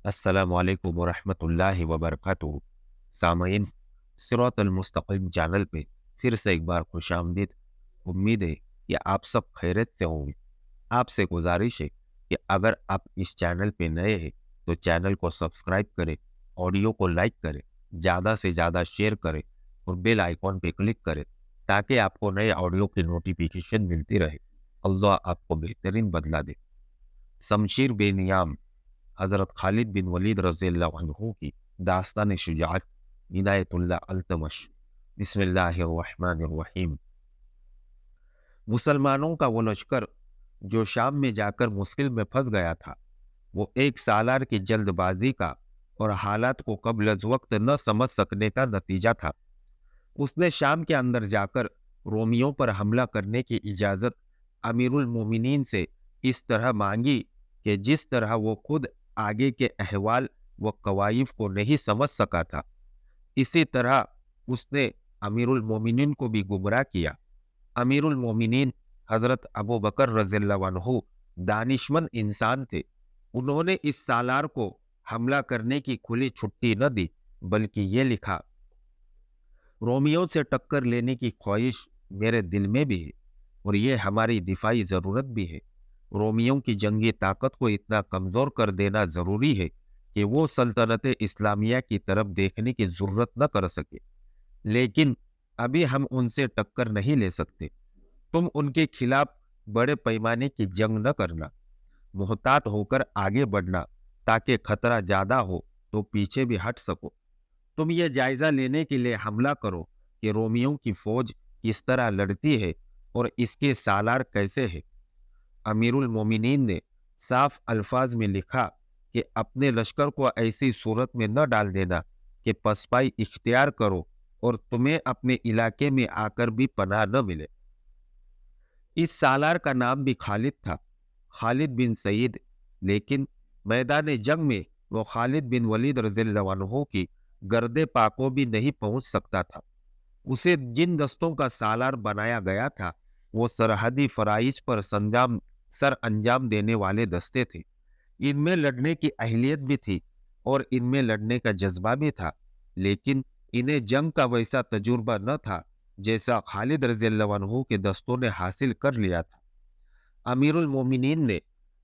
السلام علیکم ورحمۃ اللہ وبرکاتہ۔ سامعین، صراط المستقیم چینل پہ پھر سے ایک بار خوش آمدید۔ امید ہے کہ آپ سب خیریت سے ہوں گے۔ آپ سے گزارش ہے کہ اگر آپ اس چینل پہ نئے ہیں تو چینل کو سبسکرائب کریں، آڈیو کو لائک کریں، زیادہ سے زیادہ شیئر کریں اور بیل آئیکن پہ کلک کریں تاکہ آپ کو نئے آڈیو کی نوٹیفیکیشن ملتی رہے۔ اللہ آپ کو بہترین بدلہ دے۔ شمشیر بے نیام حضرت خالد بن ولید رضی اللہ عنہ کی داستان شجاعت، عنایت اللہ التمش۔ بسم اللہ الرحمن الرحیم۔ مسلمانوں کا وہ لشکر جو شام میں جا کر مشکل میں پھنس گیا تھا، وہ ایک سالار کی جلد بازی کا اور حالات کو قبل از وقت نہ سمجھ سکنے کا نتیجہ تھا۔ اس نے شام کے اندر جا کر رومیوں پر حملہ کرنے کی اجازت امیر المومنین سے اس طرح مانگی کہ جس طرح وہ خود آگے کے احوال و کوائف کو نہیں سمجھ سکا تھا، اسی طرح اس نے امیر المومنین کو بھی گمراہ کیا۔ امیر المومنین حضرت ابو بکر رضی اللہ عنہ دانشمند انسان تھے۔ انہوں نے اس سالار کو حملہ کرنے کی کھلی چھٹی نہ دی، بلکہ یہ لکھا: رومیوں سے ٹکر لینے کی خواہش میرے دل میں بھی ہے اور یہ ہماری دفاعی ضرورت بھی ہے۔ رومیوں کی جنگی طاقت کو اتنا کمزور کر دینا ضروری ہے کہ وہ سلطنت اسلامیہ کی طرف دیکھنے کی ضرورت نہ کر سکے، لیکن ابھی ہم ان سے ٹکر نہیں لے سکتے۔ تم ان کے خلاف بڑے پیمانے کی جنگ نہ کرنا، محتاط ہو کر آگے بڑھنا تاکہ خطرہ زیادہ ہو تو پیچھے بھی ہٹ سکو۔ تم یہ جائزہ لینے کے لیے حملہ کرو کہ رومیوں کی فوج کس طرح لڑتی ہے اور اس کے سالار کیسے ہے۔ امیر المومنین نے صاف الفاظ میں لکھا کہ اپنے لشکر کو ایسی صورت میں نہ ڈال دینا کہ پسپائی اختیار کرو اور تمہیں اپنے علاقے میں آ کر بھی پناہ نہ ملے۔ اس سالار کا نام بھی خالد تھا، خالد بن سعید، لیکن میدان جنگ میں وہ خالد بن ولید رضی اللہ عنہ کی گردے پاکوں بھی نہیں پہنچ سکتا تھا۔ اسے جن دستوں کا سالار بنایا گیا تھا وہ سرحدی فرائض پر سر انجام دینے والے دستے تھے۔ ان میں لڑنے کی اہلیت بھی تھی اور ان میں لڑنے کا جذبہ بھی تھا، لیکن انہیں جنگ کا ویسا تجربہ نہ تھا جیسا خالد رضی اللہ عنہ کے دستوں نے حاصل کر لیا تھا۔ امیر المومنین نے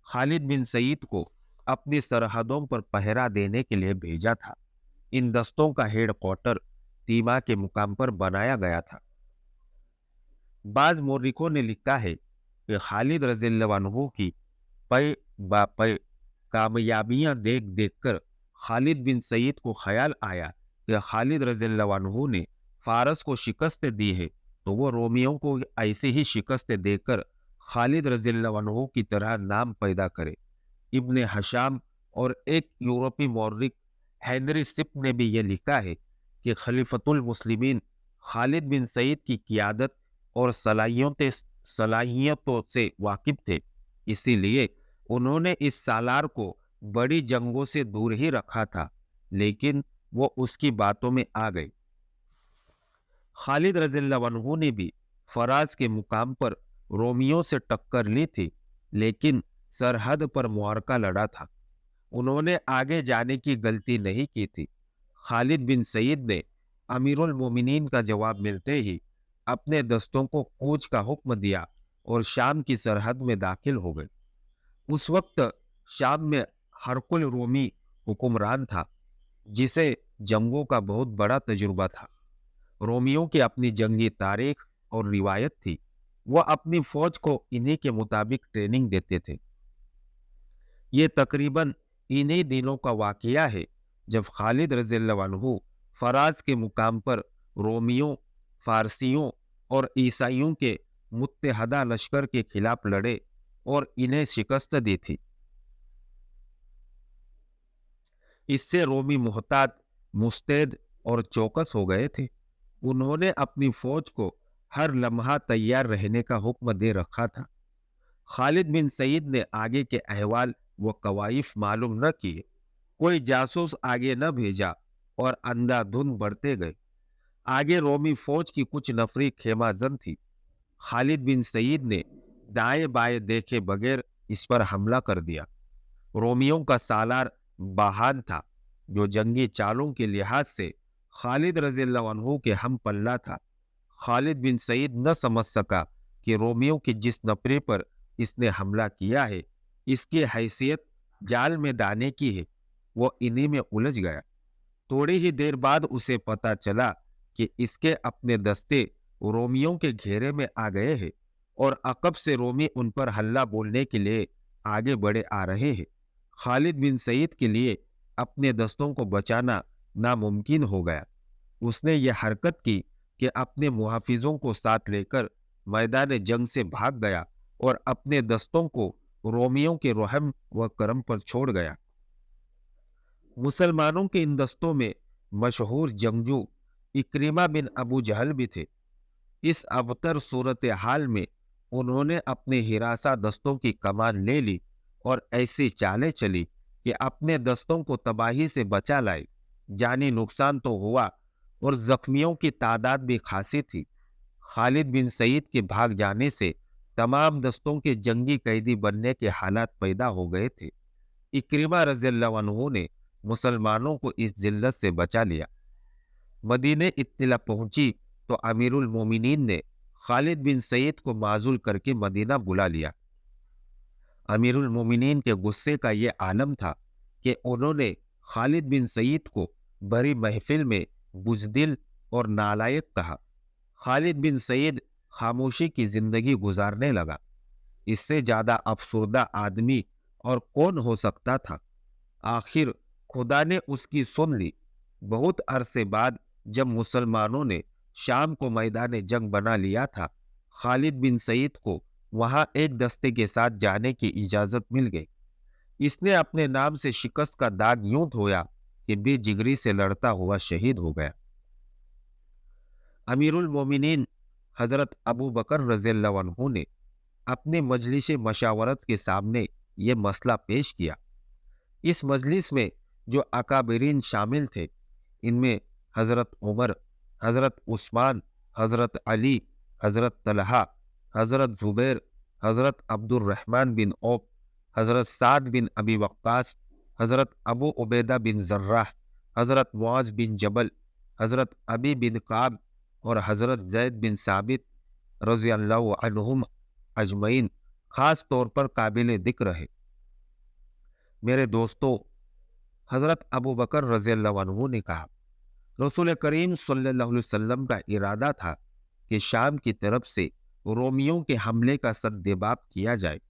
خالد بن سعید کو اپنی سرحدوں پر پہرا دینے کے لیے بھیجا تھا۔ ان دستوں کا ہیڈ کوارٹر تیما کے مقام پر بنایا گیا تھا۔ بعض مورخوں نے لکھا ہے کہ خالد رضی اللہ عنہ کی پے با پے کامیابیاں دیکھ دیکھ کر خالد بن سعید کو خیال آیا کہ خالد رضی اللہ عنہ نے فارس کو شکست دی ہے تو وہ رومیوں کو ایسے ہی شکست دے کر خالد رضی اللہ عنہ کی طرح نام پیدا کرے۔ ابن حشام اور ایک یورپی مورخ ہینری سپ نے بھی یہ لکھا ہے کہ خلیفۃ المسلمین خالد بن سعید کی قیادت اور صلاحیتوں سے واقف تھے، اسی لیے انہوں نے اس سالار کو بڑی جنگوں سے دور ہی رکھا تھا، لیکن وہ اس کی باتوں میں آ گئے۔ خالد رضی اللہ عنہ نے بھی فراز کے مقام پر رومیوں سے ٹکر لی تھی، لیکن سرحد پر معرکہ لڑا تھا۔ انہوں نے آگے جانے کی غلطی نہیں کی تھی۔ خالد بن سعید نے امیر المومنین کا جواب ملتے ہی اپنے دستوں کو کوچ کا حکم دیا اور شام کی سرحد میں داخل ہو گئے۔ اس وقت شام میں ہرقل رومی حکمران تھا، جسے جنگوں کا بہت بڑا تجربہ تھا۔ رومیوں کی اپنی جنگی تاریخ اور روایت تھی، وہ اپنی فوج کو انہی کے مطابق ٹریننگ دیتے تھے۔ یہ تقریباً انہی دنوں کا واقعہ ہے جب خالد رضی اللہ عنہ فراز کے مقام پر رومیوں، فارسیوں اور عیسائیوں کے متحدہ لشکر کے خلاف لڑے اور انہیں شکست دی تھی۔ اس سے رومی محتاط، مستعد اور چوکس ہو گئے تھے۔ انہوں نے اپنی فوج کو ہر لمحہ تیار رہنے کا حکم دے رکھا تھا۔ خالد بن سعید نے آگے کے احوال و کوائف معلوم نہ کیے، کوئی جاسوس آگے نہ بھیجا اور اندھا دھند بڑھتے گئے۔ آگے رومی فوج کی کچھ نفری خیمہ زن تھی۔ خالد بن سعید نے دائیں بائیں دیکھے بغیر اس پر حملہ کر دیا۔ رومیوں کا سالار बाहान था, जो जंगी चालों के लिहाज से खालिद रज़ी अल्लाह अन्हु के हम पल्ला था। खालिद बिन सईद न समझ सका कि रोमियो की जिस नफरे पर इसने हमला किया है, इसकी हैसियत जाल में दाने की है। वो इन्हीं में उलझ गया। थोड़ी ही देर बाद उसे पता चला कि इसके अपने दस्ते रोमियों के घेरे में आ गए हैं और अकब से रोमी उन पर हल्ला बोलने के लिए आगे बढ़े आ रहे हैं। खालिद बिन सईद के लिए अपने दस्तों को बचाना नामुमकिन हो गया। उसने ये हरकत की कि अपने मुहाफिजों को साथ लेकर मैदान जंग से भाग गया और अपने दस्तों को रोमियों के रहम व करम पर छोड़ गया। मुसलमानों के इन दस्तों में मशहूर जंगजू इक्रिमा बिन अबू जहल भी थे। इस अबतर सूरत हाल में उन्होंने अपने हिरासा दस्तों की कमान ले ली और ऐसी चालें चली कि अपने दस्तों को तबाही से बचा लाए। जानी नुकसान तो हुआ और जख्मियों की तादाद भी खासी थी। खालिद बिन सईद के भाग जाने से तमाम दस्तों के जंगी कैदी बनने के हालात पैदा हो गए थे। इक्रिमा रज़ियल्लाहु अन्हु ने मुसलमानों को इस जिल्लत से बचा लिया। मदीने इत्तिला पहुंची तो अमीरुल मोमिनीन ने खालिद बिन सईद को माजूल करके मदीना बुला लिया। अमीरुल मोमिनीन के गुस्से का ये आलम था कि उन्होंने खालिद बिन सईद को भरी महफिल में बुज़दिल और नालायक कहा। खालिद बिन सईद खामोशी की जिंदगी गुजारने लगा। इससे ज्यादा अफसुर्दा आदमी और कौन हो सकता था। आखिर खुदा ने उसकी सुन ली। बहुत अरसे बाद जब मुसलमानों ने शाम को मैदान जंग बना लिया था, खालिद बिन सईद को वहां एक दस्ते के साथ जाने की इजाजत मिल गई। इसने अपने नाम से शिकस्त का दाग यूं धोया कि बेजिगरी से लड़ता हुआ शहीद हो गया। अमीरुल मोमिनीन हजरत अबू बकर रज़ियल्लाहु अन्हु ने अपने मजलिस मशावरत के सामने ये मसला पेश किया। इस मजलिस में जो अकाबिरीन शामिल थे, इनमें हजरत उमर, हजरत उस्मान, हजरत अली, हजरत तलहा, हजरत जुबैर, हजरत अब्दुर्रहमान बिन औफ, हजरत साद बिन अबी वक्कास, हजरत अबू उबैदा बिन जर्राह, हजरत मुआज बिन जबल, हजरत अबी बिन काब और हजरत जैद बिन साबित रज़ियल्लाहु अन्हुम अजमईन खास तौर पर काबिल दिक्र है। मेरे दोस्तों, हजरत अबू बकर रज़ियल्लाहु अन्हु ने कहा, रसूल करीम सल्लल्लाहु अलैहि वसल्लम का इरादा था कि शाम की तरफ से रोमियों के हमले का सद्देबाब किया जाए।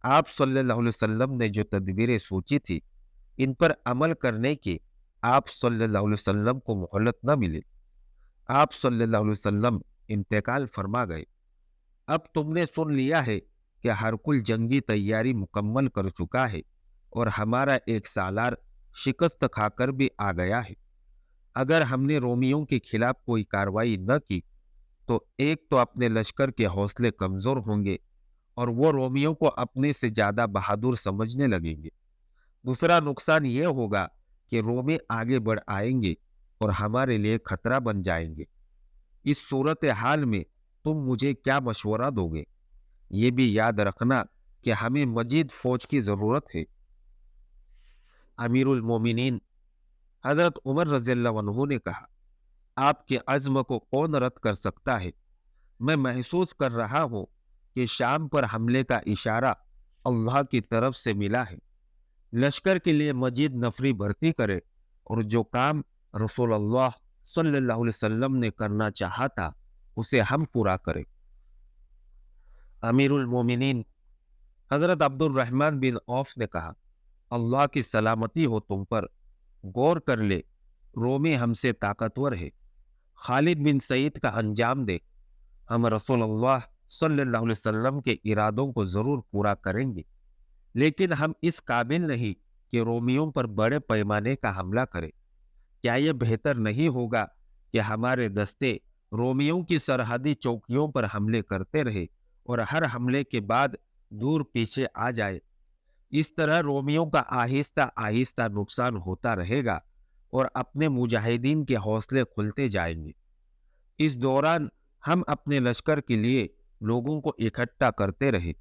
आप सल्लल्लाहु अलैहि वसल्लम ने जो तदबीरें सोची थी, इन पर अमल करने की आप सल्लल्लाहु अलैहि वसल्लम को मोहलत न मिली। आप सल्लल्लाहु अलैहि वसल्लम इंतकाल फरमा गए। अब तुमने सुन लिया है कि हर कुल जंगी तैयारी मुकम्मल कर चुका है और हमारा एक सालार शिकस्त खाकर भी आ गया है। अगर हमने रोमियों के खिलाफ कोई कार्रवाई न की तो एक तो अपने लश्कर के हौसले कमजोर होंगे और वो रोमियों को अपने से ज्यादा बहादुर समझने लगेंगे। दूसरा नुकसान ये होगा कि रोमी आगे बढ़ आएंगे और हमारे लिए खतरा बन जाएंगे। इस सूरत हाल में तुम मुझे क्या मशवरा दोगे? ये भी याद रखना कि हमें मजीद फौज की जरूरत है। अमीरुल मोमिनीन हजरत उमर रज़ियल्लाहु अन्हु ने कहा, आपके अज़्म को कौन रद्द कर सकता है? मैं महसूस कर रहा हूं कि शाम पर हमले का इशारा अल्लाह की तरफ से मिला है। लश्कर के लिए मजीद नफरी भर्ती करे और जो काम रसूलुल्लाह सल्लल्लाहु अलैहि वसल्लम ने करना चाहा था, उसे हम पूरा करें। अमीरुल मोमिनीन हजरत अब्दुर्रहमान बिन औफ ने कहा, अल्लाह की सलामती हो तुम पर। गौर कर ले, रोमी हमसे ताकतवर है। खालिद बिन सईद का अंजाम दे। हम रसूलुल्लाह सल्लल्लाहु अलैहि वसल्लम के इरादों को जरूर पूरा करेंगे, लेकिन हम इस काबिल नहीं कि रोमियों पर बड़े पैमाने का हमला करें। क्या यह बेहतर नहीं होगा कि हमारे दस्ते रोमियों की सरहदी चौकियों पर हमले करते रहे और हर हमले के बाद दूर पीछे आ जाए? इस तरह रोमियों का आहिस्ता आहिस्ता नुकसान होता रहेगा और अपने मुजाहिदीन के हौसले खुलते जाएंगे। इस दौरान हम अपने लश्कर के लिए लोगों को इकट्ठा करते रहे।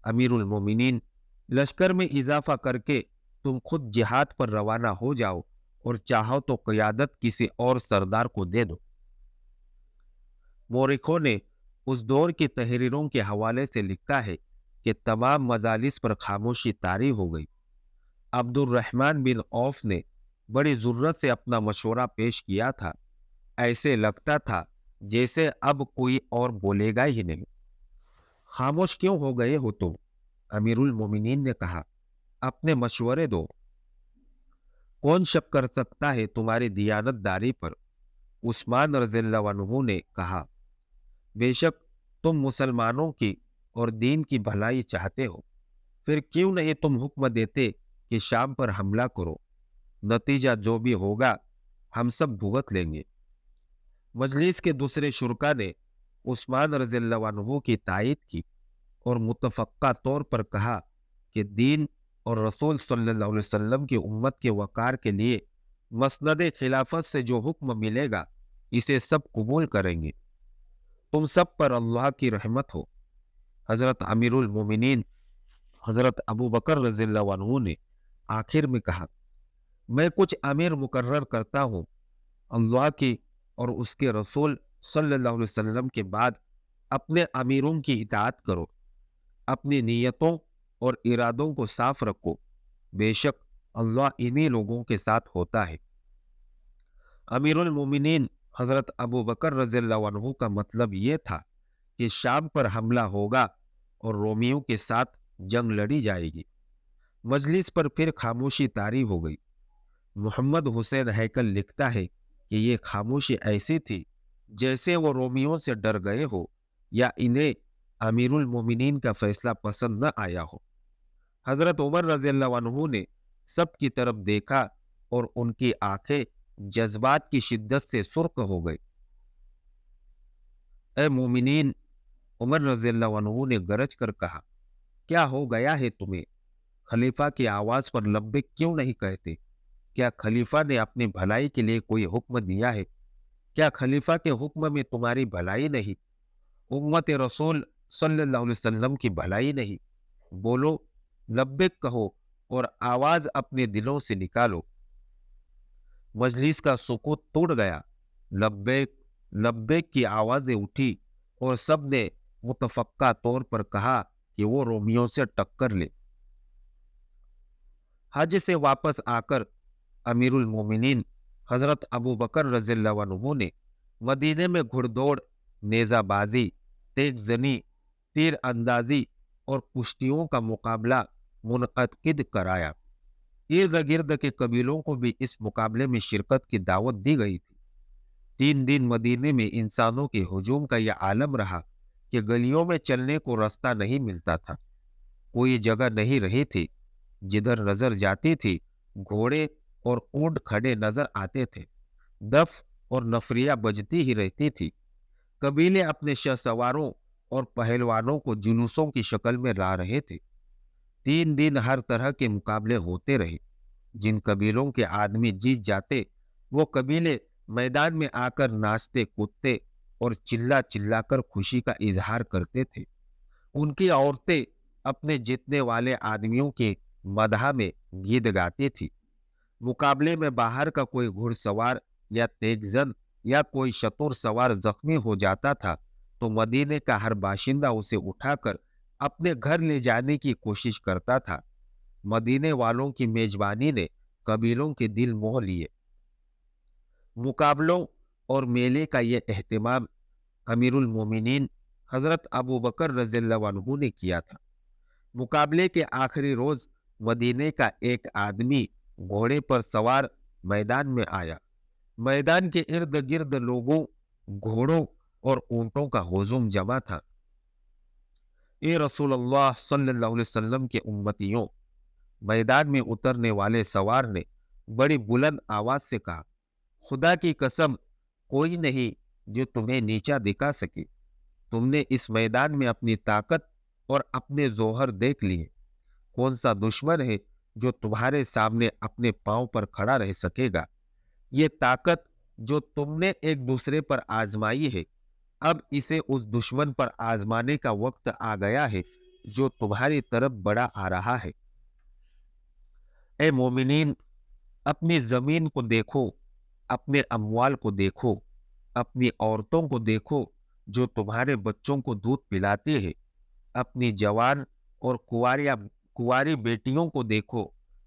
अमीरुल मोमिनीन, लश्कर में इजाफा करके तुम खुद जिहाद पर रवाना हो जाओ और चाहो तो क़यादत किसी और सरदार को दे दो। मोरिखो ने उस दौर की तहरीरों के हवाले से लिखा है कि तमाम मजालिस पर खामोशी तारी हो गई। अब्दुर्रहमान बिन औफ ने बड़ी ज़ुर्रत से अपना मशवरा पेश किया था। ऐसे लगता था जैसे अब कोई और बोलेगा ही नहीं। खामोश क्यों हो गए हो तुम? अमीरुल मोमिनीन ने कहा, अपने मशवरे दो। कौन शक कर सकता है तुम्हारी दियानतदारी पर? उस्मान रज़ियल्लाहु अन्हु ने कहा, बेशक तुम मुसलमानों की और दीन की भलाई चाहते हो, फिर क्यों नहीं तुम हुक्म देते कि शाम पर हमला करो? नतीजा जो भी होगा हम सब भुगत लेंगे। मजलिस के दूसरे शुरका ने उस्मान रज़ियल्लाहु अन्हु की तायीद की और मुतफ़क्का तौर पर कहा कि दीन और रसूल सल्लल्लाहु अलैहि वसल्लम की उम्मत के वक़ार के लिए मसनद खिलाफत से जो हुक्म मिलेगा इसे सब कबूल करेंगे। तुम सब पर अल्लाह की रहमत हो। हज़रत अमीरुल मोमिनीन हज़रत अबू बकर रज़ियल्लाहु अन्हु ने आखिर में कहा, मैं कुछ अमीर मुकर्रर करता हूँ। अल्लाह की और उसके रसूल सल्लल्लाहु अलैहि वसल्लम के बाद अपने अमीरों की इताअत करो। अपनी नीयतों और इरादों को साफ रखो। बेशक अल्लाह इन्हीं लोगों के साथ होता है। अमीरुल मोमिनीन हज़रत अबू बकर रज़ियल्लाहु अन्हु का मतलब ये था कि शाम पर हमला होगा और रोमियों के साथ जंग लड़ी जाएगी। मजलिस पर फिर खामोशी तारी हो गई। मोहम्मद हुसैन हैकल लिखता है कि ये खामोशी ऐसी थी जैसे वो रोमियों से डर गए हो या इन्हें अमीरुल मोमिनीन का फैसला पसंद न आया हो। हजरत उमर रज़ियल्लाहु अन्हु ने सब की तरफ देखा और उनकी आंखें जज्बात की शिद्दत से सुर्ख हो गई। ए मोमिनीन, उमर रज़ियल्लाहु अन्हु ने गरज कर कहा, क्या हो गया है तुम्हें? खलीफा की आवाज पर लब्बैक क्यों नहीं कहते? क्या खलीफा ने अपनी भलाई के लिए कोई हुक्म दिया है? क्या खलीफा के हुक्म में तुम्हारी भलाई नहीं, उम्मत रसूल सल्लल्लाहु अलैहि वसल्लम की भलाई नहीं? बोलो, लब्बैक कहो और आवाज अपने दिलों से निकालो। मजलिस का सुकूत टूट गया। लब्बैक लब्बैक की आवाजें उठी और सब ने मुतफक्का तौर पर कहा कि वो रोमियों से टक्कर ले। हज से वापस आकर अमीरुल मोमिनीन हजरत अबू बकर रज़ियल्लाहु अन्हु ने मदीने में घुड़दौड़, नेजाबाजी, तेग जनी, तीर अंदाजी और कुश्तियों का मुकाबला मुनअक्किद कराया। इर्द गिर्द के कबीलों को भी इस मुकाबले में शिरकत की दावत दी गई थी। 3 दिन मदीने में इंसानों के हुजूम का यह आलम रहा कि गलियों में चलने को रास्ता नहीं मिलता था। कोई जगह नहीं रही थी। जिधर नजर जाती थी घोड़े और ऊंट खड़े नजर आते थे। दफ और नफरिया बजती ही रहती थी। कबीले अपने शहसवारों और पहलवानों को जुलूसों की शक्ल में ला रहे थे। 3 दिन हर तरह के मुकाबले होते रहे। जिन कबीलों के आदमी जीत जाते वो कबीले मैदान में आकर नाचते कूदते और चिल्ला चिल्लाकर खुशी का इजहार करते थे। उनकी औरतें अपने जीतने वाले आदमियों के मदह में गीत गाती थी। मुकाबले में बाहर का कोई घुड़सवार या तेगजन या कोई शतुर सवार जख्मी हो जाता था तो मदीने का हर बाशिंदा उसे उठाकर अपने घर ले जाने की कोशिश करता था। मदीने वालों की मेजबानी ने कबीलों के दिल मोह लिए। मुकाबलों और मेले का यह एहतमाम अमीरुल मोमिनीन हजरत अबू बकर रज़ियल्लाहु अन्हु ने किया था। मुकाबले के आखिरी रोज मदीने का एक आदमी घोड़े पर सवार मैदान में आया। मैदान के इर्द गिर्द लोगों, घोड़ों और ऊंटों का हुजूम जमा था। ए रसूलुल्लाह सल्लल्लाहु अलैहि वसल्लम के उम्मतियों, मैदान में उतरने वाले सवार ने बड़ी बुलंद आवाज से कहा, खुदा की कसम, कोई नहीं जो तुम्हें नीचा दिखा सके। तुमने इस मैदान में अपनी ताकत और अपने जोहर देख लिए। कौन सा दुश्मन है जो तुम्हारे सामने अपने पांव पर खड़ा रह सकेगा? ये ताकत जो तुमने एक दूसरे पर आजमाई है, अब इसे उस दुश्मन पर आजमाने का वक्त आ गया है जो तुम्हारी तरफ बढ़ा आ रहा है। اے مومنین، اپنی زمین کو دیکھو، اپنے اموال کو دیکھو، اپنی عورتوں کو دیکھو جو تمہارے بچوں کو دودھ پلاتے ہیں، اپنی جوان اور کنواری بیٹیوں کو دیکھو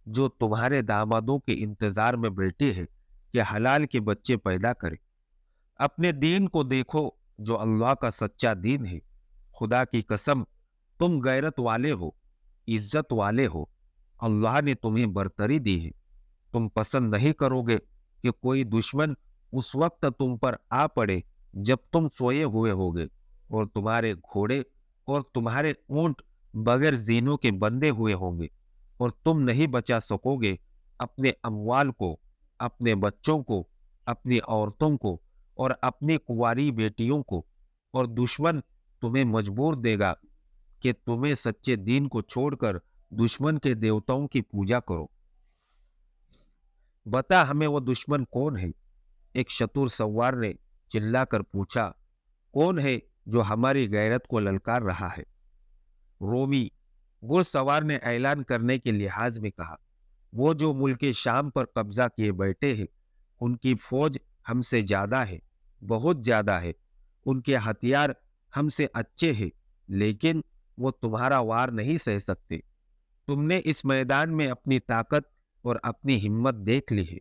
جو تمہارے دامادوں کے انتظار میں بیٹھے ہیں کہ حلال کے بچے پیدا کریں۔ اپنے دین کو دیکھو جو اللہ کا سچا دین ہے۔ خدا کی قسم، تم غیرت والے ہو، عزت والے ہو، اللہ نے تمہیں برتری دی ہے۔ تم پسند نہیں کرو گے کہ کوئی دشمن اس وقت تم پر آ پڑے جب تم سوئے ہوئے ہوگے، اور تمہارے گھوڑے اور تمہارے اونٹ بغیر زینوں کے بندھے ہوئے ہوں گے، اور تم نہیں بچا سکو گے اپنے اموال کو، اپنے بچوں کو، اپنی عورتوں کو اور اپنی کنواری بیٹیوں کو، اور دشمن تمہیں مجبور دے گا کہ تمہیں سچے دین کو چھوڑ کر دشمن کے دیوتاؤں کی پوجا کرو۔ بتا ہمیں وہ دشمن کون ہے؟ ایک شتور سوار نے چلا کر پوچھا، کون ہے جو ہماری غیرت کو للکار رہا ہے؟ رومی گھڑ سوار نے اعلان کرنے کے لحاظ میں کہا، وہ جو ملک شام پر قبضہ کیے بیٹھے ہیں، ان کی فوج ہم سے زیادہ ہے، بہت زیادہ ہے، ان کے ہتھیار ہم سے اچھے ہیں، لیکن وہ تمہارا وار نہیں سہ سکتے۔ تم نے اس میدان میں اپنی طاقت اور اپنی ہمت دیکھ لی ہے،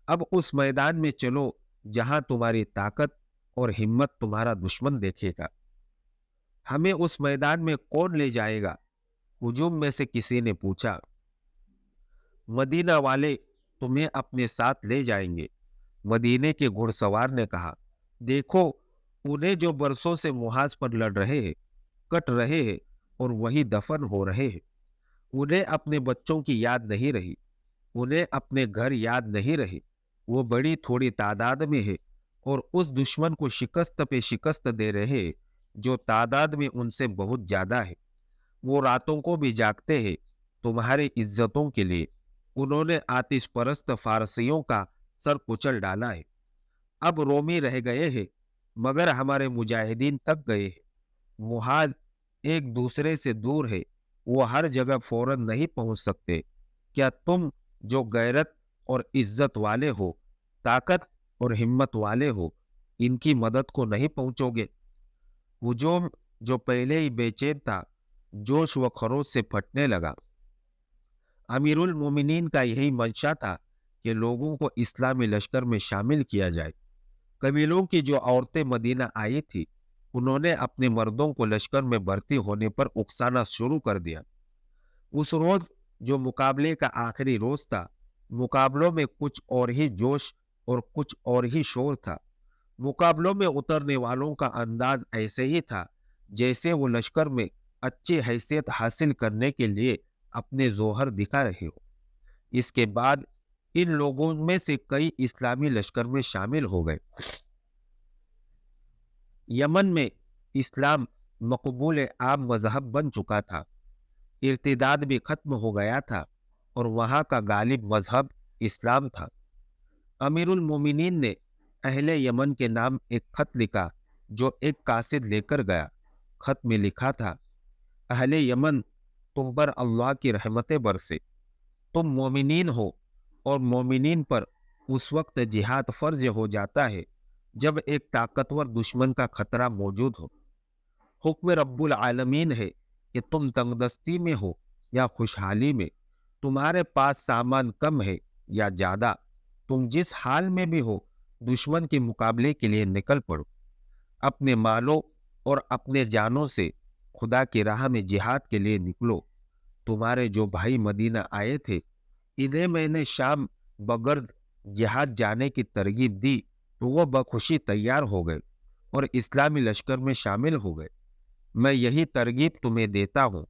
اب اس میدان میں چلو جہاں تمہاری طاقت اور ہمت تمہارا دشمن دیکھے گا۔ ہمیں اس میدان میں کون لے جائے گا؟ ہجوم میں سے کسی نے پوچھا۔ مدینہ والے تمہیں اپنے ساتھ لے جائیں گے، مدینے کے گھڑ سوار نے کہا۔ دیکھو، انہیں جو برسوں سے محاذ پر لڑ رہے ہیں، کٹ رہے ہیں اور وہی دفن ہو رہے ہیں، انہیں اپنے بچوں کی یاد نہیں رہی، انہیں اپنے گھر یاد نہیں رہے، وہ بڑی تھوڑی تعداد میں ہے اور اس دشمن کو شکست پہ شکست دے رہے ہیں جو تعداد میں ان سے بہت زیادہ ہے۔ وہ راتوں کو بھی جاگتے ہیں تمہاری عزتوں کے لیے۔ انہوں نے آتش پرست فارسیوں کا سر کچل ڈالا ہے۔ اب رومی رہ گئے ہیں مگر ہمارے مجاہدین تک گئے ہیں۔ محاذ ایک دوسرے سے دور ہے، وہ ہر جگہ فوراً نہیں پہنچ سکتے۔ کیا تم جو غیرت اور عزت والے ہو، طاقت اور ہمت والے ہو، ان کی مدد کو نہیں پہنچو گے؟ ہجوم جو پہلے ہی بے چین تھا، جوش و خروش سے پھٹنے لگا۔ امیر المومنین کا یہی منشا تھا کہ لوگوں کو اسلامی لشکر میں شامل کیا جائے۔ قبیلوں کی جو عورتیں مدینہ آئی تھی، انہوں نے اپنے مردوں کو لشکر میں بھرتی ہونے پر اکسانا شروع کر دیا۔ اس روز جو مقابلے کا آخری روز تھا، مقابلوں میں کچھ اور ہی جوش اور کچھ اور ہی شور تھا۔ مقابلوں میں اترنے والوں کا انداز ایسے ہی تھا جیسے وہ لشکر میں اچھی حیثیت حاصل کرنے کے لیے اپنے ظوہر دکھا رہے ہو۔ اس کے بعد ان لوگوں میں سے کئی اسلامی لشکر میں شامل ہو گئے۔ یمن میں اسلام مقبول عام مذہب بن چکا تھا، ارتداد بھی ختم ہو گیا تھا اور وہاں کا غالب مذہب اسلام تھا۔ امیر المومنین نے اہل یمن کے نام ایک خط لکھا جو ایک قاصد لے کر گیا۔ خط میں لکھا تھا، اہل یمن، تم پر اللہ کی رحمتیں برسے۔ تم مومنین ہو اور مومنین پر اس وقت جہاد فرض ہو جاتا ہے جب ایک طاقتور دشمن کا خطرہ موجود ہو۔ حکم رب العالمین ہے کہ تم تنگدستی میں ہو یا خوشحالی میں، تمہارے پاس سامان کم ہے یا زیادہ، تم جس حال میں بھی ہو، دشمن کے مقابلے کے لیے نکل پڑو۔ اپنے مالوں اور اپنے جانوں سے خدا کی راہ میں جہاد کے لیے نکلو۔ تمہارے جو بھائی مدینہ آئے تھے، انہیں میں نے شام بغرض جہاد جانے کی ترغیب دی تو وہ بخوشی تیار ہو گئے اور اسلامی لشکر میں شامل ہو گئے۔ میں یہی ترغیب تمہیں دیتا ہوں۔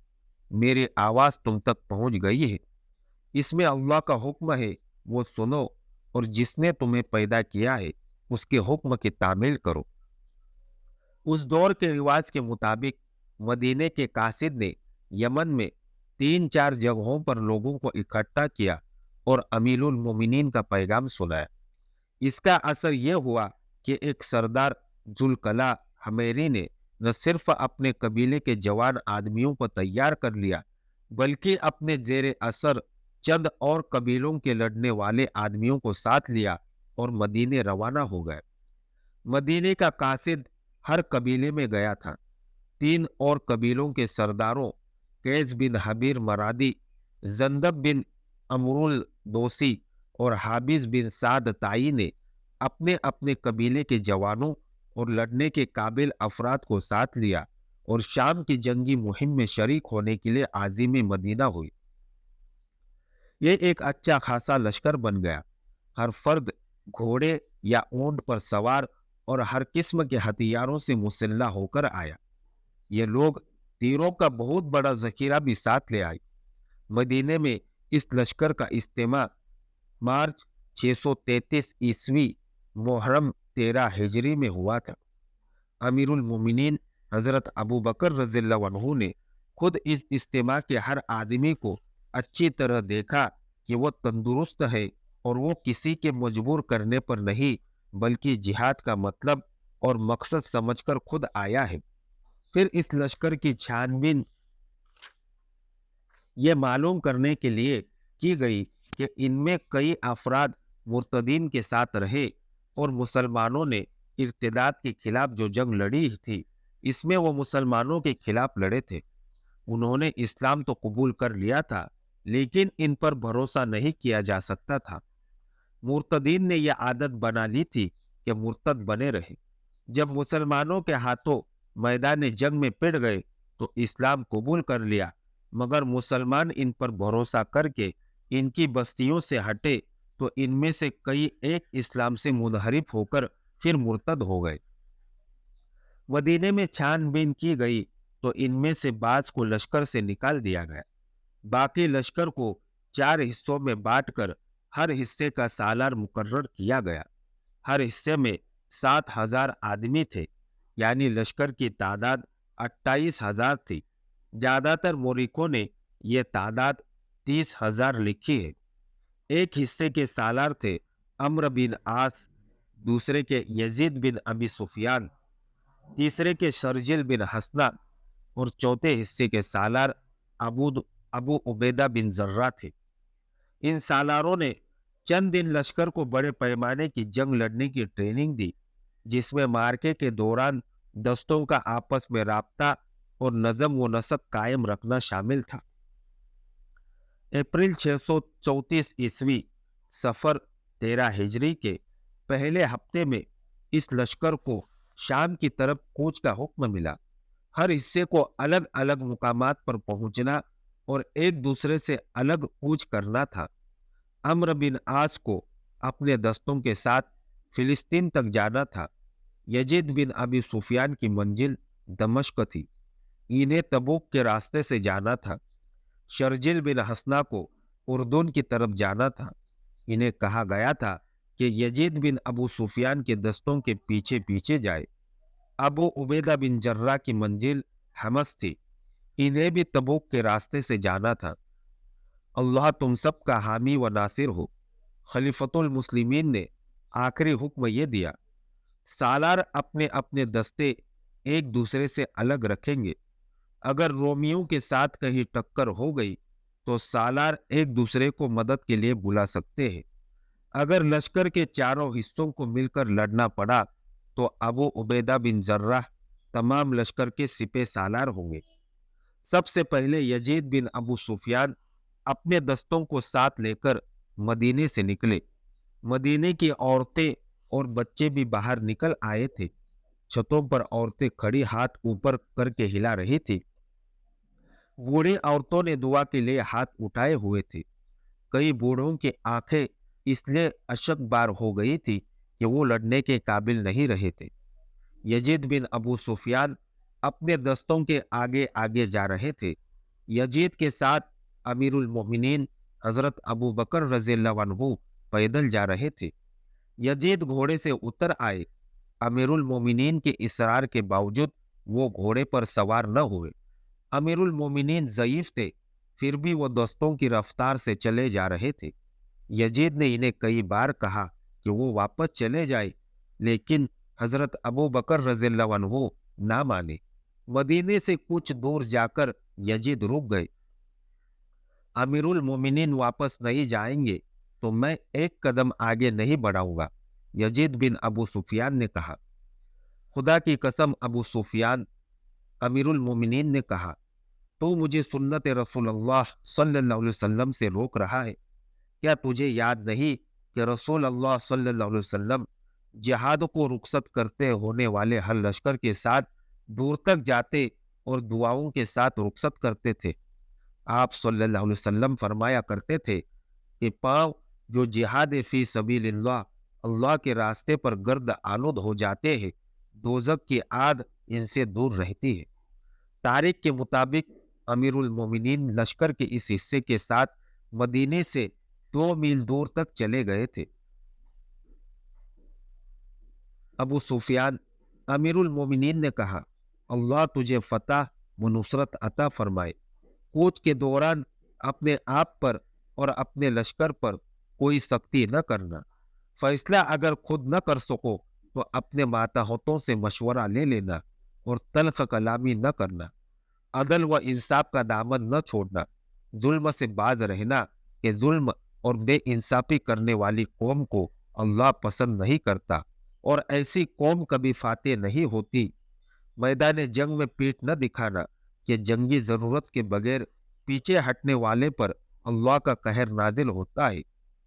میری آواز تم تک پہنچ گئی ہے، اس میں اللہ کا حکم ہے، وہ سنو، اور جس نے تمہیں پیدا کیا ہے اس کے حکم کی تعمیل کرو۔ اس دور کے رواج کے مطابق مدینے کے قاصد نے یمن میں 3-4 جگہوں پر لوگوں کو اکٹھا کیا اور امیر المومنین کا پیغام سنایا۔ اس کا اثر یہ ہوا کہ ایک سردار ذوالقلع حمیری نے نہ صرف اپنے قبیلے کے جوان آدمیوں کو تیار کر لیا، بلکہ اپنے زیر اثر चंद और कबीलों के लड़ने वाले आदमियों को साथ लिया और मदीने रवाना हो गए। मदीने का कासिद हर कबीले में गया था। 3 और कबीलों के सरदारों कैस बिन हबीर मरादी, जंदब बिन अमरुल दोसी और हाबिज बिन साद ताई ने अपने अपने कबीले के जवानों और लड़ने के काबिल अफराद को साथ लिया और शाम की जंगी मुहिम में शरीक होने के लिए आज़िम मदीना हुई। ये एक अच्छा खासा लश्कर बन गया। हर फर्द घोड़े या ऊंट पर सवार और हर किस्म के हथियारों से मुसल्ला होकर आया। ये लोग तीरों का बहुत बड़ा जखीरा भी साथ ले आए। मदीने में इस लश्कर का इस्तेमाल मार्च 633 ईस्वी मुहर्रम 13 हिजरी में हुआ था। अमीरुल मोमिनीन हजरत अबू बकर रज़ियल्लाहु अन्हु ने खुद इस इज्तिमा के हर आदमी को अच्छी तरह देखा कि वो तंदुरुस्त है और वो किसी के मजबूर करने पर नहीं बल्कि जिहाद का मतलब और मकसद समझकर खुद आया है। फिर इस लश्कर की छानबीन ये मालूम करने के लिए की गई कि इनमें कई अफराद मुर्तदीन के साथ रहे और मुसलमानों ने इर्तिदाद के खिलाफ जो जंग लड़ी थी इसमें वो मुसलमानों के खिलाफ लड़े थे। उन्होंने इस्लाम तो कबूल कर लिया था लेकिन इन पर भरोसा नहीं किया जा सकता था। मुर्तदीन ने यह आदत बना ली थी कि मुर्तद बने रहे। जब मुसलमानों के हाथों मैदान जंग में पिट गए तो इस्लाम कबूल कर लिया, मगर मुसलमान इन पर भरोसा करके इनकी बस्तियों से हटे तो इनमें से कई एक इस्लाम से मुनहरिफ होकर फिर मुर्तद हो गए। मदीने में छानबीन की गई तो इनमें से बाज को लश्कर से निकाल दिया गया। बाकी लश्कर को 4 हिस्सों में बांटकर हर हिस्से का सालार मुकर्रर किया गया। हर हिस्से में 7,000 आदमी थे, यानी लश्कर की तादाद 28,000 थी। ज्यादातर मोरिकों ने यह तादाद 30,000 लिखी है। एक हिस्से के सालार थे अम्र बिन आस, दूसरे के यजीद बिन अबी सुफियान, तीसरे के शर्जिल बिन हसना और चौथे हिस्से के सालार अबू उबैदा बिन जर्रा थे। इन सालारों ने चंद दिन लश्कर को बड़े पैमाने की जंग लड़ने की ट्रेनिंग दी, जिसमें मार्के के दौरान दस्तों का आपस में राब्ता और नज़म व नसक कायम रखना शामिल था। अप्रैल 634 ईस्वी सफर 13 हिजरी के पहले हफ्ते में इस लश्कर को शाम की तरफ कूच का हुक्म मिला। हर हिस्से को अलग अलग मुकामात पर पहुंचना और एक दूसरे से अलग कूच करना था। अम्र बिन आस को अपने दस्तों के साथ फिलिस्तीन तक जाना था। यजीद बिन अबी सुफियान की मंजिल दमश्क थी, इन्हें तबूक के रास्ते से जाना था। शर्जिल बिन हसना को उर्दून की तरफ जाना था। इन्हें कहा गया था कि यजीद बिन अबू सुफियान के दस्तों के पीछे पीछे जाए। अबू उबैदा बिन जर्रा की मंजिल हमस थी, इन्हें भी तबूक के रास्ते से जाना था। अल्लाह तुम सब का हामी व नासिर हो। खलीफतुल मुस्लिमीन ने आखिरी हुक्म ये दिया, सालार अपने अपने दस्ते एक दूसरे से अलग रखेंगे। अगर रोमियों के साथ कहीं टक्कर हो गई तो सालार एक दूसरे को मदद के लिए बुला सकते हैं। अगर लश्कर के चारों हिस्सों को मिलकर लड़ना पड़ा तो अबू उबैदा बिन जर्राह तमाम लश्कर के सिपे सालार होंगे। सबसे पहले यजीद बिन अबू सुफियान अपने दस्तों को साथ लेकर मदीने से निकले। मदीने की औरतें और बच्चे भी बाहर निकल आए थे। छतों पर औरतें खड़ी हाथ ऊपर करके हिला रही थी। बूढ़ी औरतों ने दुआ के लिए हाथ उठाए हुए थे। कई बूढ़ों की आंखें इसलिए अशकबार हो गई थी कि वो लड़ने के काबिल नहीं रहे थे। यजीद बिन अबू सुफियान अपने दस्तों के आगे आगे जा रहे थे। यजीद के साथ अमीरुल मोमिनीन हजरत अबू बकर रज़ियल्लाहु अन्हु पैदल जा रहे थे। यजीद घोड़े से उतर आए। अमीरुल मोमिनीन के इसरार के बावजूद वो घोड़े पर सवार न हुए। अमीरुल मोमिनीन ज़ईफ थे, फिर भी वो दस्तों की रफ्तार से चले जा रहे थे। यजीद ने इन्हें कई बार कहा कि वो वापस चले जाए, लेकिन हजरत अबू बकर रज़ियल्लाहु अन्हु ना माने। मदीने से कुछ दूर जाकर यजीद रुक गए। अमीरुल मोमिनीन वापस नहीं जाएंगे तो मैं एक कदम आगे नहीं बढ़ाऊंगा। यजीद बिन अबू सुफियान ने कहा। खुदा की कसम अबू सुफियान, अमीरुल मोमिनीन ने कहा, तो मुझे सुन्नत रसूलुल्लाह सल्लल्लाहु अलैहि वसल्लम से रोक रहा है? क्या तुझे याद नहीं कि रसूल अल्लाह सल्लल्लाहु अलैहि वसल्लम जिहाद को रुखसत करते होने वाले हर लश्कर के साथ दूर तक जाते और दुआओं के साथ रुखसत करते थे। आप सल्लल्लाहु अलैहि वसल्लम फरमाया करते थे कि पांव जो जिहाद फी सबीलिल्लाह, अल्लाह के रास्ते पर गर्द आलूद हो जाते हैं, दोजक की आग इनसे दूर रहती है। तारीख के मुताबिक अमीरुल मोमिनीन लश्कर के इस हिस्से के साथ मदीने से 2 मील दूर तक चले गए थे। अबू सुफियान, अमीरुल मोमिनीन ने कहा, अल्लाह तुझे फतह व नुसरत अता फरमाए। कूच के दौरान अपने आप पर और अपने लश्कर पर कोई सख्ती न करना। फैसला अगर खुद न कर सको तो अपने मातहतों से मशवरा ले लेना और तल्ख कलामी न करना। अदल व इंसाफ का दामन न छोड़ना। जुल्म से बाज रहना कि जुल्म और बेइंसाफी करने वाली कौम को अल्लाह पसंद नहीं करता और ऐसी कौम कभी फातेह नहीं होती। मैदान जंग में पीठ न दिखाना कि जंगी जरूरत के बगैर पीछे हटने वाले पर अल्लाह का कहर नाजिल होता है।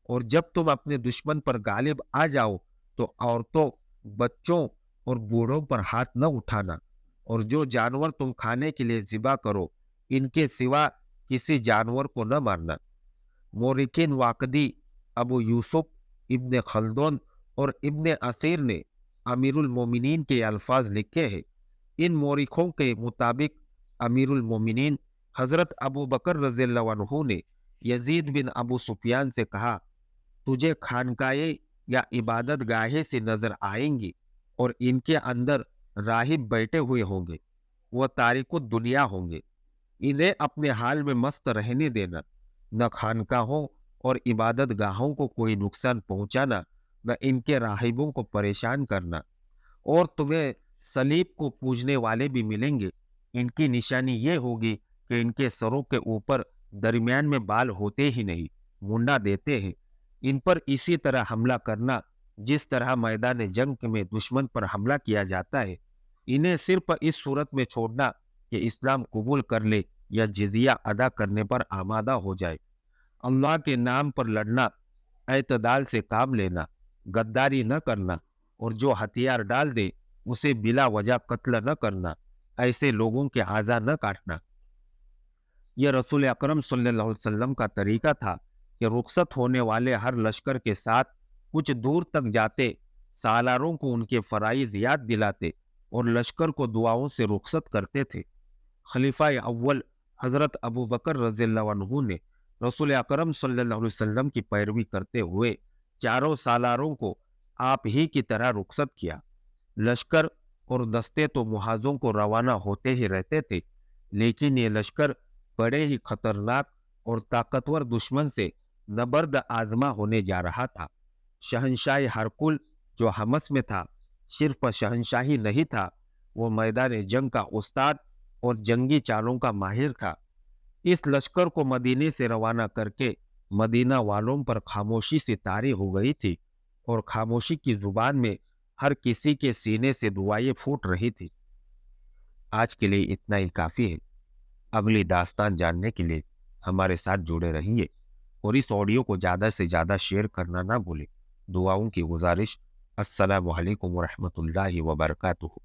और जब तुम अपने दुश्मन पर गालिब आ जाओ तो औरतों, बच्चों और बूढ़ों पर हाथ न उठाना। और जो जानवर तुम खाने के लिए ज़िबा करो, इनके सिवा किसी जानवर को न मारना। मोरिकिन वाकदी, अबू यूसुफ, इब्ने खल्दून और इब्ने असीर ने अमीरुल मोमिनीन के अल्फाज लिखे हैं। इन मोरिखों के मुताबिक अमीरुल मोमिनीन हजरत अबू बकर रज़ियल्लाहु अन्हु ने यजीद बिन अबू सुफियान से कहा, तुझे खानकाए या इबादत गाहे से नजर आएंगी और इनके अंदर राहिब बैठे हुए होंगे। वह तारिकुद दुनिया होंगे। इन्हें अपने हाल में मस्त रहने देना। न खानकाहों और इबादत गाहों को कोई नुकसान पहुंचाना, न इनके राहिबों को परेशान करना। और तुम्हें सलीब को पूजने वाले भी मिलेंगे। इनकी निशानी ये होगी कि इनके सरों के ऊपर दरमियान में बाल होते ही नहीं, मुंडा देते हैं। इन पर इसी तरह हमला करना जिस तरह मैदान जंग में दुश्मन पर हमला किया जाता है। इन्हें सिर्फ इस सूरत में छोड़ना कि इस्लाम कबूल कर ले या जिजिया अदा करने पर आमादा हो जाए। अल्लाह के नाम पर लड़ना, एतदाल से काम लेना, गद्दारी न करना और जो हथियार डाल दे उसे बिला वजह कत्ल न करना, ऐसे लोगों के आज़ा न काटना। यह रसूल अकरम सल्लल्लाहु अलैहि वसल्लम का तरीका था कि रुखसत होने वाले हर लश्कर के साथ कुछ दूर तक जाते, सालारों को उनके फराइज याद दिलाते और लश्कर को दुआओं से रुखसत करते थे। खलीफा अव्वल हजरत अबू बकर रज़ियल्लाहु अन्हु ने रसूल अकरम सल्लल्लाहु अलैहि वसल्लम की पैरवी करते हुए चारों सालारों को आप ही की तरह रुखसत किया। लश्कर और दस्ते तो मुहाजों को रवाना होते ही रहते थे, लेकिन ये लश्कर बड़े ही खतरनाक और ताकतवर दुश्मन से नबर्द आजमा होने जा रहा था। शहनशाही हरकुल जो हमस में था, सिर्फ शहनशाही नहीं था, वो मैदान जंग का उस्ताद और जंगी चालों का माहिर था। इस लश्कर को मदीने से रवाना करके मदीना वालों पर खामोशी से तारी हो गई थी और खामोशी की जुबान में हर किसी के सीने से दुआएं फूट रही थी। आज के लिए इतना ही काफ़ी है। अगली दास्तान जानने के लिए हमारे साथ जुड़े रहिए और इस ऑडियो को ज़्यादा से ज़्यादा शेयर करना ना भूलें। दुआओं की गुजारिश। अस्सलामु अलैकुम व रहमतुल्लाहि व बरकातुहू।